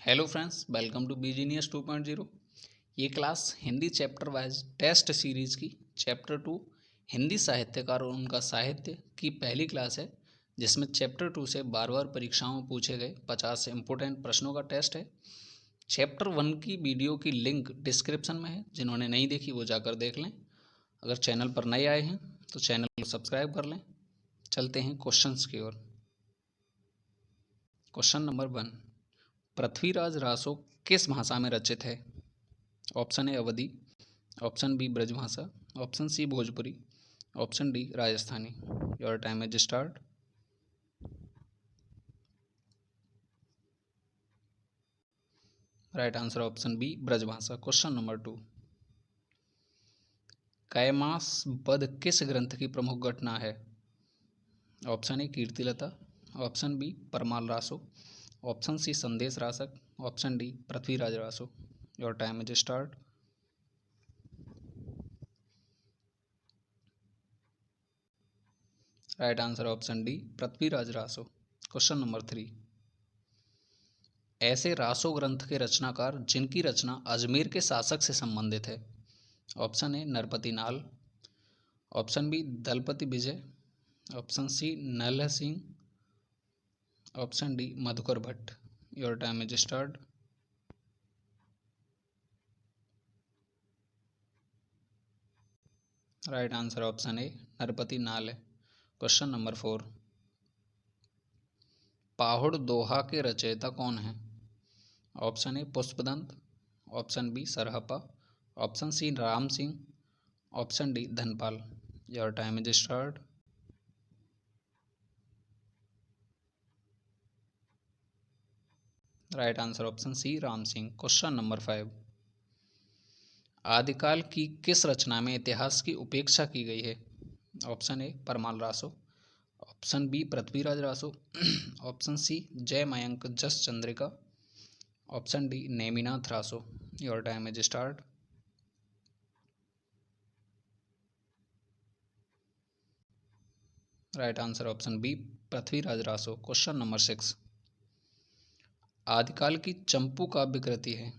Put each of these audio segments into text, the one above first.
Hello friends, welcome to BGenius 2.0। ये class Hindi chapter wise test series की chapter 2 Hindi साहित्यकार और उनका साहित्य की पहली क्लास है, जिसमें चैप्टर 2 से बार बार परीक्षाओं में पूछे गए 50 इम्पोर्टेंट प्रश्नों का टेस्ट है। चैप्टर 1 की वीडियो की लिंक डिस्क्रिप्शन में है, जिन्होंने नहीं देखी वो जाकर देख लें। अगर चैनल पर नए आए हैं तो चैनल को सब्सक्राइब कर लें। चलते हैं क्वेश्चंस की ओर। क्वेश्चन नंबर 1, पृथ्वीराज रासो किस भाषा में रचित है? Option A Awadhi, option B Brajbhasha, option C Bhojpuri, option D Rajasthani. Your time is start. Right answer option B Brajbhasha. Question number 2, Kaimas वध किस ग्रंथ की प्रमुख घटना है? Option A Kirtilata, option B Parmal Raso, option C Sandesh Rasak, option D Prithviraj Raso. Your time is start. Right answer option D Prithviraj Raso. Question number 3, ऐसे रासो ग्रंथ के रचनाकार जिनकी रचना अजमेर के शासक से संबंधित है। Option A Narpati Nal, option B Dalpati Vijay, option C Nalh Singh, option D Madhukar Bhatt. Your time is start. Right answer option A Narpati नाल है। क्वेश्चन नंबर 4, पाहुड़ दोहा के रचयिता कौन है? Option A Pushpadant, option B Sarahapa, option C Ram Singh, option D Dhanpal. Your time is start. Right answer option C Ram Singh. Question number 5, आदिकाल की किस रचना में इतिहास की उपेक्षा की गई है? Option A Parmal Raso, option B Prithviraj Raso, option C Jay Mayank Jas Chandrika, option D Neminath Raso. Your time is start. Right answer option B Prithviraj Raso. Question number 6, आदिकाल की चंपू काव्य कृति है?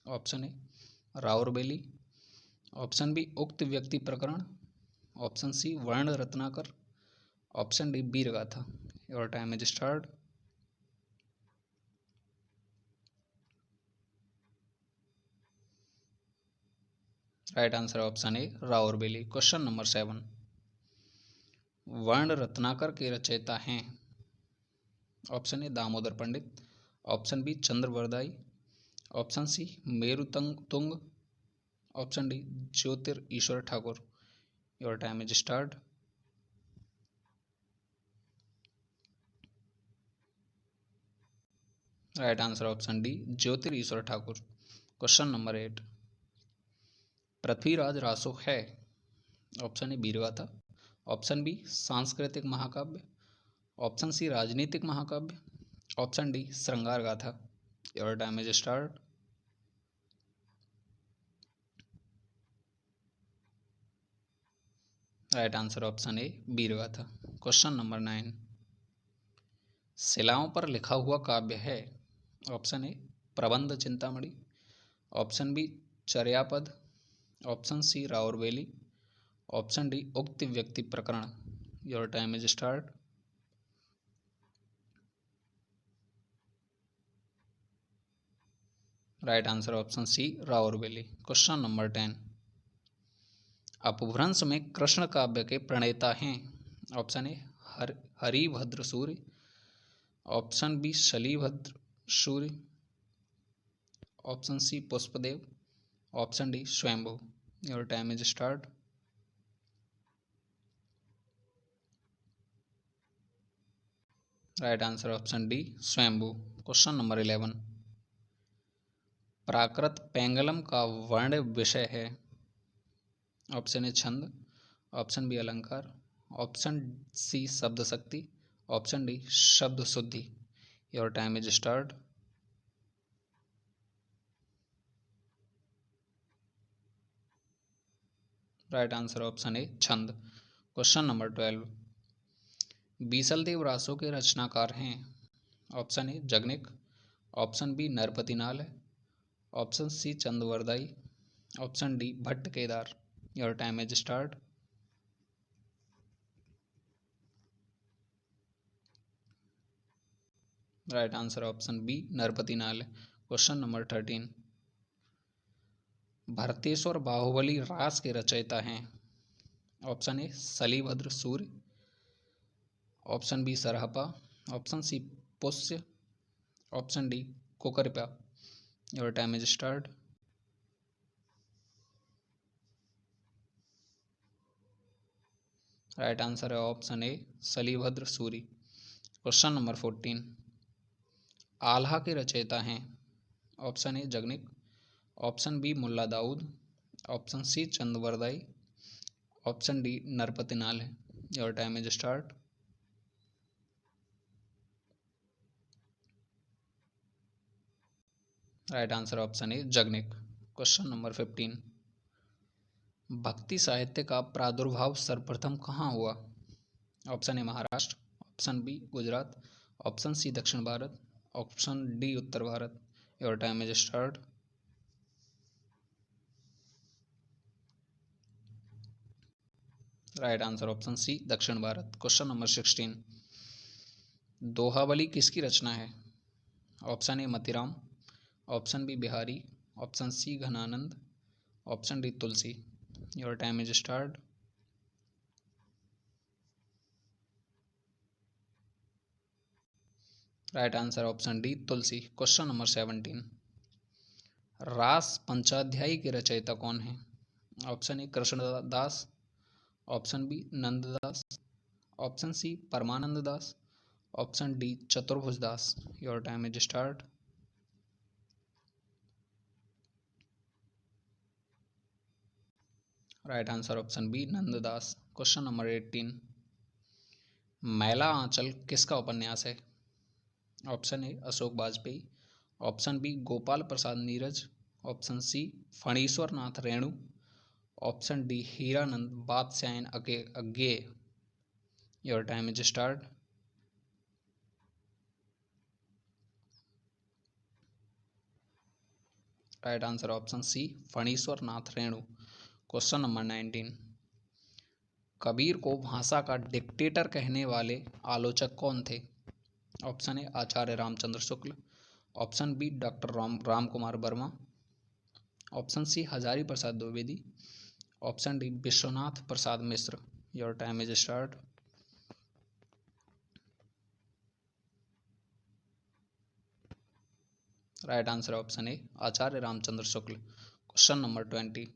Option A Raurbeli, option B Ukti Vyakti Prakaran, option C Varn Ratnakar, option D वीरगाथा। Your time is start. Right answer option A Raurbeli. Question number 7, Varn Ratnakar के रचयिता हैं? Option A Damodar Pandit, option B Chandvardai, option C Merutung Tung, option D Jyotir Ishwar Thakur. Your time is start. Right answer option D Jyotir Ishwar Thakur. Question number 8, Prithviraj Raso है? Option A वीरगाथा, option B सांस्कृतिक महाकाव्य, option C राजनीतिक महाकाव्य, option D श्रृंगार गाथा। Your time is start. Right answer option A वीरगाथा। Question number 9, शिलाओं पर लिखा हुआ काव्य है? Option A Prabandh Chintamani, option B Charyapad, option C Raurbeli, option D Ukti Vyakti Prakaran. Your time is start. Right answer option C Raurbeli. Question number 10, अपभ्रंश में कृष्ण काव्य के प्रणेता हैं? Option A Haribhadra Surya, option B Shalibhadra Surya, option C Pushpadev, option D स्वयंभू। Your time is start. Right answer option D Swayambhu. Question number 11, Prakrit Paingalam का वर्ण विषय है? ऑप्शन ए छंद, ऑप्शन बी अलंकार, ऑप्शन सी शब्द शक्ति, ऑप्शन डी शब्द शुद्धि। Your time is start. Right answer option A छंद। क्वेश्चन नंबर 12, बीसलदेव रासो के रचनाकार हैं? Option A Jagnik, option B Narpati नाल है, option C Chandbardai, option D Bhatt Kedar. Your time is start. Right answer option B Narpati नाल है। क्वेश्चन नंबर 13, भरतेश्वर बाहुबली रास के रचयिता हैं। Option A Salibhadra Suri, option B Sarahapa, option C Pushya, option D Kukkuripa. Your time is start. Right answer है option A Salibhadra Suri. Question number 14, Alha के रचयिता हैं। Option A Jagnik, option B Mulla Daud, option C Chandbardai, option D Narpati नाल है। Your time is start. Right answer option A Jagnik. Question number 15, भक्ति साहित्य का प्रादुर्भाव सर्वप्रथम कहाँ हुआ। Option A Maharashtra, option B Gujarat, option C दक्षिण भारत, ऑप्शन डी उत्तर Bharat. Your time is start. Right answer option C दक्षिण भारत। क्वेश्चन नंबर 16, दोहावली किसकी रचना है। Option A Matiram, option B Bihari, option C Ghananand, option D Tulsi. Your time is start. Right answer option D Tulsi. Question number 17, Ras Panchadhyayi के रचयिता कौन है। Option A Krishnadas, option B Nanddas, option C Parmanand Das, option D Chaturbhuj Das. Your time is start. Right answer option B Nanddas. Question number 18, Maila Anchal किसका उपन्यास है। Option A Ashok Vajpeyi, option B Gopal Prasad Neeraj, option C Phanishwar Nath Renu, option D Hiranand Vatsyayan Agyeya. Your time is start. Right answer option C Phanishwar Nath Renu. Question number 19, Kabir को भाषा का dictator कहने वाले आलोचक कौन थे। Option A Acharya Ramchandra Shukla, option B doctor Ram Kumar Verma, option C Hazari Prasad Dwivedi, option D Vishwanath Prasad Mishra. Your time is start. Right answer option A Acharya Ramchandra Shukla. Question number 20,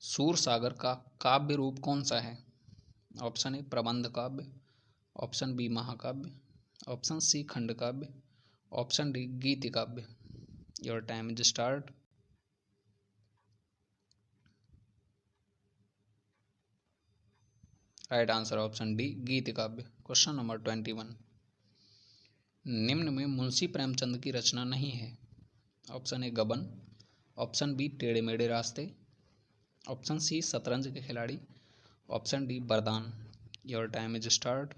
Sur सागर का काव्य रूप कौन सा है। ऑप्शन ए प्रबंध काव्य, ऑप्शन बी महाकाव्य, ऑप्शन सी खंड काव्य, ऑप्शन डी गीति काव्य। Your time is start. Right answer option D गीति काव्य। क्वेश्चन नंबर 21, निम्न में मुंशी प्रेमचंद की रचना नहीं है। Option A Gaban, option B Tedhe Medhe रास्ते, option C Shatranj ke Khiladi, option D Vardaan. Your time is start.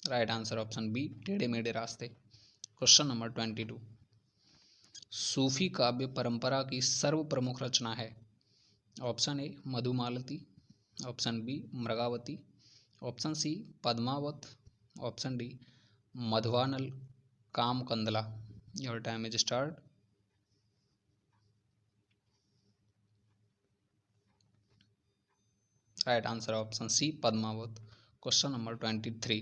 Right answer option B Tedhe Medhe रास्ते। क्वेश्चन नंबर 22, सूफी काव्य परंपरा की सर्व प्रमुख रचना है। Option A Madhumalati, option B Mrigavati, option C Padmavat, option D Madhavanal Kamkandala. Your time is start. Right answer option C Padmavat. Question number 23,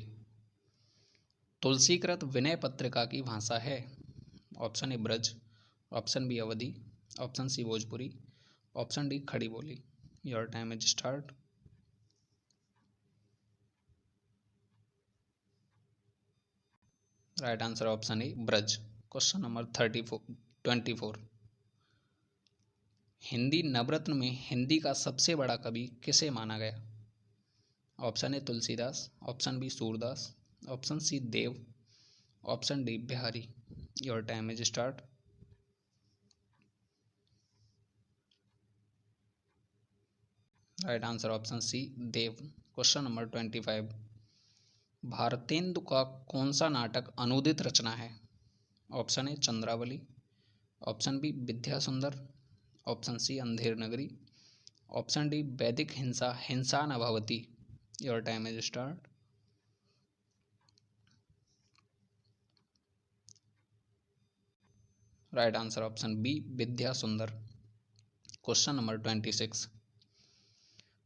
तुलसीकृत विनय पत्रिका की भाषा है। Option A Braj, option B Awadhi, option C Bhojpuri, option D Khadi Boli. Your time is start. Right answer option A Braj. Question number 24, Hindi Navratna में हिंदी का सबसे बड़ा कवि किसे माना गया। Option A Tulsidas, option B Surdas, option C Dev, option D Bihari. Your time is start. Right answer option C Dev. Question number 25, Bharatendu का कौन सा नाटक अनूदित रचना है? Option A Chandravali, option B Vidya Sundar, option C Andher Nagari, option D वैदिक हिंसा हिंसा न भवती। Your time is start. Right answer option B Vidya Sundar. Question number 26,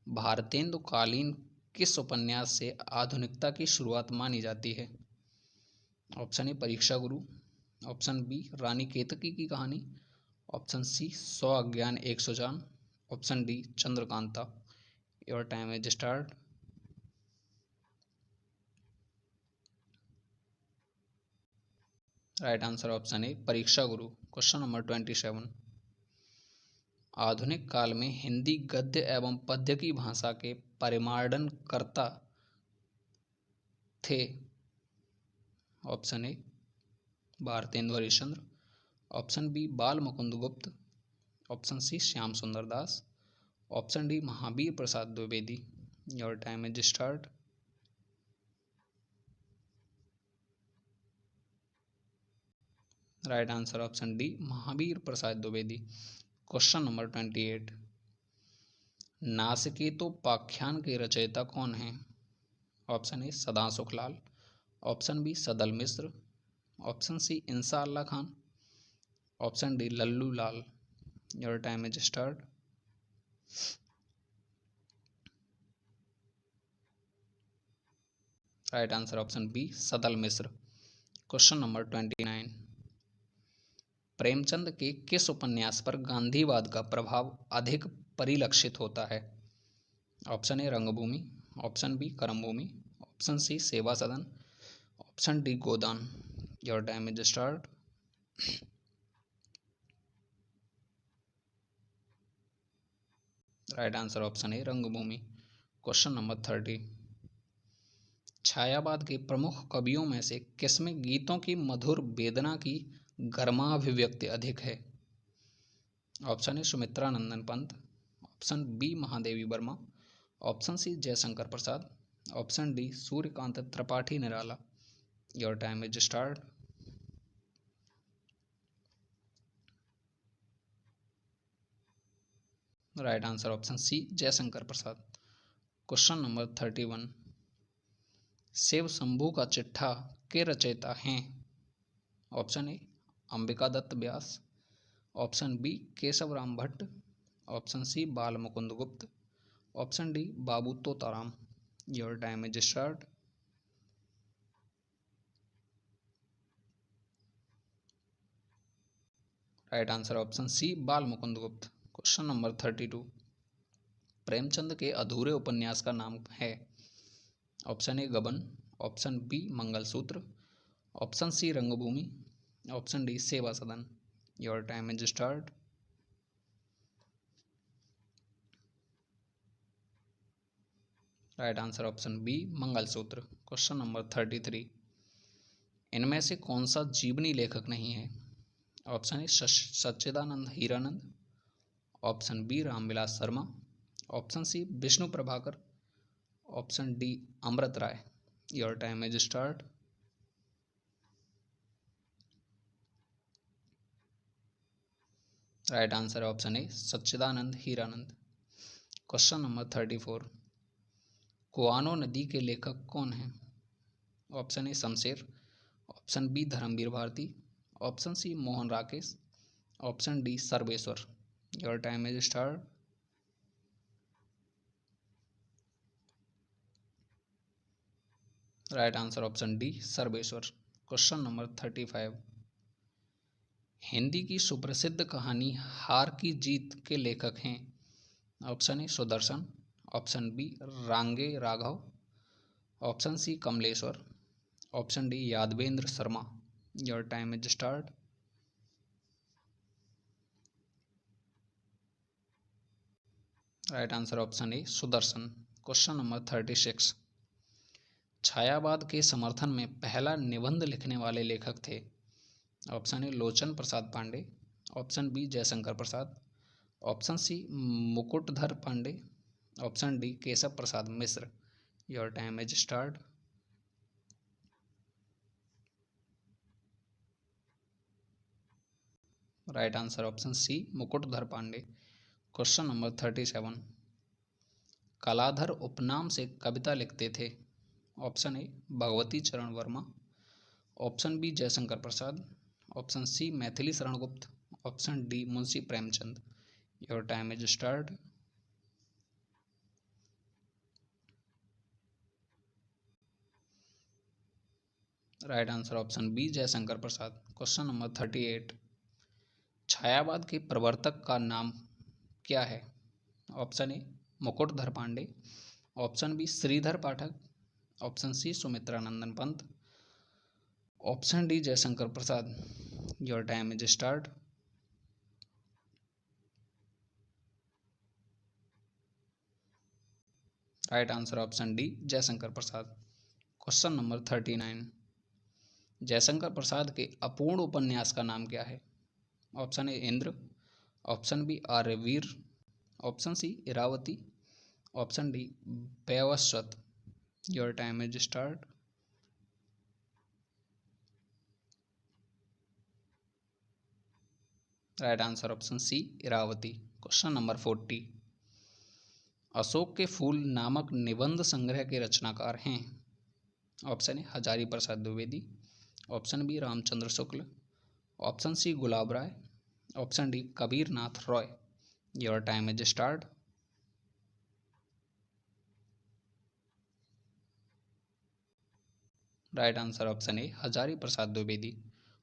Bharatendu कालीन किस उपन्यास से आधुनिकता की शुरुआत मानी जाती है? ऑप्शन ए परीक्षा गुरु, ऑप्शन बी रानी केतकी की कहानी, ऑप्शन सी 100 अज्ञान 100 जान, option D Chandrakanta. Your time is start. Right answer option ए परीक्षा गुरु। क्वेश्चन नंबर 27, आधुनिक काल में हिंदी गद्य एवं पद्य की भाषा के परिमार्जन कर्ता थे? Option A Bharatendu Harishchandra, option B Bal Mukund Gupt, option C Shyam Sundar Das, option D Mahavir Prasad Dwivedi. Your time is start. Right answer option D Mahavir Prasad Dwivedi. Question number 28, Nasiketopakhyan के रचयिता कौन हैं? Option A Sada Sukhlal, option B Sadal Mishra, option C Insha Allah Khan, option D Lallu Lal. Your time is start. Right answer option B Sadal Mishra. Question number 29, Premchand के किस उपन्यास पर गांधीवाद का प्रभाव अधिक परिलक्षित होता है? Option A Rangbhoomi, option B Karmabhoomi, option C Seva Sadan, option D Godan. Your time is start. Right answer option A Rangbhoomi. Question number 30, छायावाद के प्रमुख कवियों में से किसमें गीतों की मधुर वेदना की गर्माभिव्यक्ति अधिक है? Option A Sumitra Nandan Pant, option B Mahadevi Verma, option C Jaishankar Prasad, option D Suryakant Tripathi Nirala. Your time is start. Right answer option C Jaishankar Prasad. Question number 31, Shiv Shambhu ka Chittha के रचयिता हैं? Option A Ambika Datt Vyas, option B Keshav Ram Bhatt, option C Bal Mukund Gupt, option D Babu Totaram. Your time is start. Right answer option C Bal Mukund गुप्त। Question number 32, Premchand के अधूरे उपन्यास का नाम है? Option A Gaban, option B Mangalsutra, option C Rangbhoomi, option D Seva Sadan. Your time is start. Right answer option B Mangalsutra. Question number 33, इनमें से कौन सा जीवनी लेखक नहीं है? Option A Sachchidanand Hiranand, option B Ramvilas Sharma, option C Vishnu Prabhakar, option D Amrit Rai. Your time is start. Right answer option A Sachchidanand Hiranand. Question number 34, Kuano नदी के लेखक कौन हैं? Option A Shamsher, option B Dharamvir Bharati, option C Mohan Rakesh, option D Sarveshwar. Your time is start. Right answer option D Sarveshwar. Question number 35, Hindi की सुप्रसिद्ध कहानी हार की जीत के लेखक हैं? Option A Sudarshan, option B Rangeya Raghav, option C Kamleshwar, option D Yadavendra Sharma. Your time is start. Right answer option A Sudarshan. Question number 36, छायावाद के समर्थन में पहला निबंध लिखने वाले लेखक थे? Option A Lochan Prasad Pandey, option B Jaishankar Prasad, option C Mukutdhar Pandey, option D Keshav Prasad Mishra. Your time is start. Right answer option C Mukutdhar Pandey. Question number 37, Kaladhar उपनाम से कविता लिखते थे। Option A Bhagwati Charan Verma, option B Jaishankar Prasad, option C Maithili Sharan Gupt, option D Munshi Premchand. Your time is start. Right answer option B Jaishankar Prasad. Question number 38, छायावाद के प्रवर्तक का नाम क्या है। Option A Mukutdhar Pandey, option B Shridhar Pathak, option C Sumitranandan Pant, option D Jaishankar Prasad. Your time is start. Right answer option D Jaishankar Prasad. Question number 39, Jaishankar Prasad के अपूर्ण उपन्यास का नाम क्या है। Option A Indra, option B Aryaveer, option C Iravati, option D Vaivasvat. Your time is start. Right answer option C Iravati. Question number 40, अशोक के फूल नामक निबंध संग्रह के रचनाकार हैं। Option A Hazari Prasad Dwivedi, option B Ramchandra Shukla, option C Gulab Rai, option D Kabir Nath Roy. Your time is start. Right answer option A Hazari Prasad Dwivedi.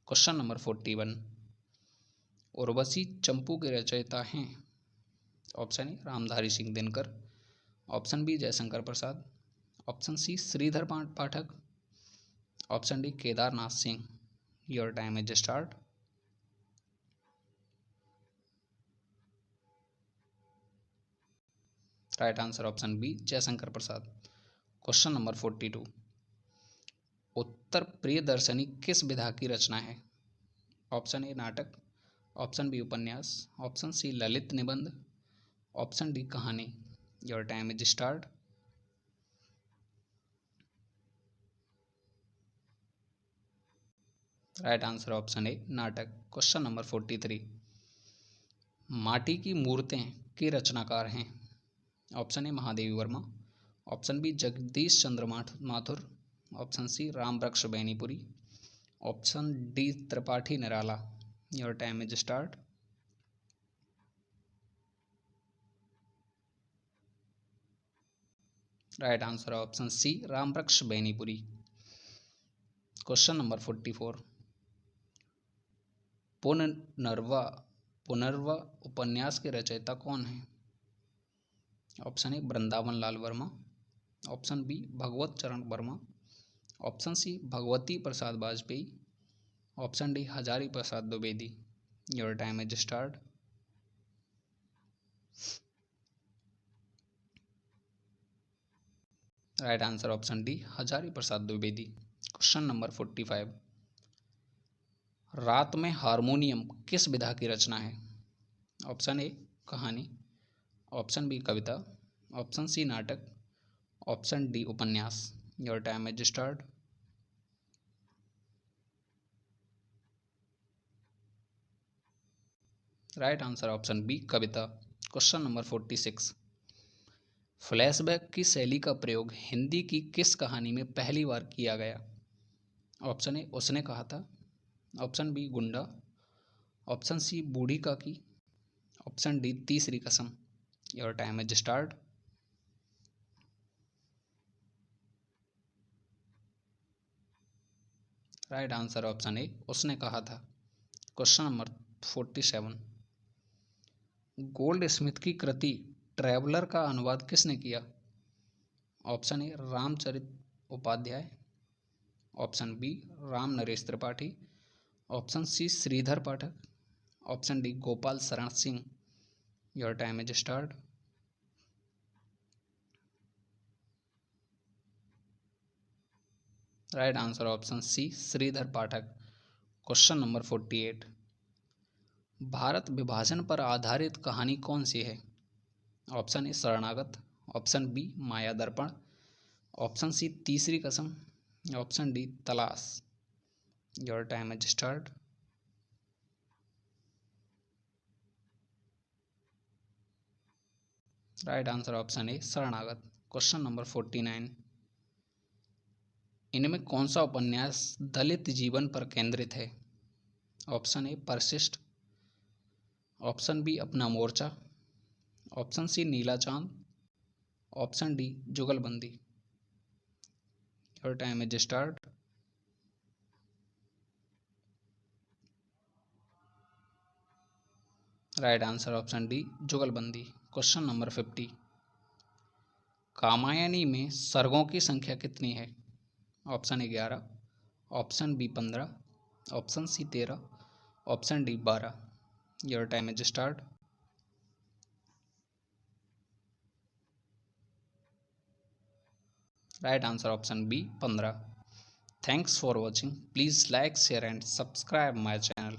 Question number 41, Urvashi Champu के रचयिता हैं। Option A Ramdhari Singh Dinkar, option B Jaishankar Prasad, option C Shridhar Pathak, option D Kedarnath Singh. Your time is start. Right answer option B Jaishankar Prasad. Question number 42, Uttar Priyadarshini किस विधा की रचना है। Option A नाटक, option B उपन्यास, ऑप्शन सी ललित निबंध, ऑप्शन डी कहानी। Your time is start. Right answer option A नाटक। क्वेश्चन नंबर 43, माटी की मूर्तें के रचनाकार हैं। Option A Mahadevi Verma, option B Jagdish Chandra Mathur, option C Ram Vriksh Benipuri, option D Tripathi Nirala. Your time is start. Right answer option C Ram Vriksh Benipuri. Question number 44, Punarnava Punarnava उपन्यास के रचयिता कौन है। Option A Vrindavan Lal Verma, option B Bhagwat Charan Verma, option C Bhagwati Prasad Vajpeyi, option D Hazari Prasad Dwivedi. Your time is start. Right answer option D Hazari Prasad Dwivedi. Question number 45, रात में harmonium किस विधा की रचना है। ऑप्शन ए कहानी, ऑप्शन बी कविता, ऑप्शन सी नाटक, ऑप्शन डी उपन्यास। Your time is start. Right answer option B कविता। क्वेश्चन नंबर 46, फ्लैशबैक की शैली का प्रयोग हिंदी की किस कहानी में पहली बार किया गया। ऑप्शन ए उसने कहा था, ऑप्शन बी गुंडा, ऑप्शन सी बूढ़ी काकी, ऑप्शन डी तीसरी कसम। Your time is start. Right answer option ए उसने कहा था। क्वेश्चन नंबर 47, गोल्ड स्मिथ की कृति ट्रैवलर का अनुवाद किसने किया। Option A Ramcharit Upadhyay, option B Ram Naresh Tripathi, option C Shridhar Pathak, option D Gopal Sharan Singh. Your time is start. Right answer option C Shridhar Pathak. Question number 48, Bharat विभाजन पर आधारित कहानी कौन सी है। ऑप्शन ए शरणागत, ऑप्शन बी माया दर्पण, option C Teesri Kasam, option D Talash. Your time is start. Right answer option A Sharanagat. Question number 49, इनमें कौन सा उपन्यास दलित जीवन पर केंद्रित है? ऑप्शन ए परिशिष्ट, ऑप्शन बी अपना मोर्चा, option C Neela Chand, option D Jugalbandi. Your time is start. Right answer option D Jugalbandi. Question number 50, Kamayani में सर्गों की संख्या कितनी है? Option A 11, option B 15, option C 13, option D 12। Your time is start. Right answer option B 15। Thanks for watching. Please like, share and subscribe my channel.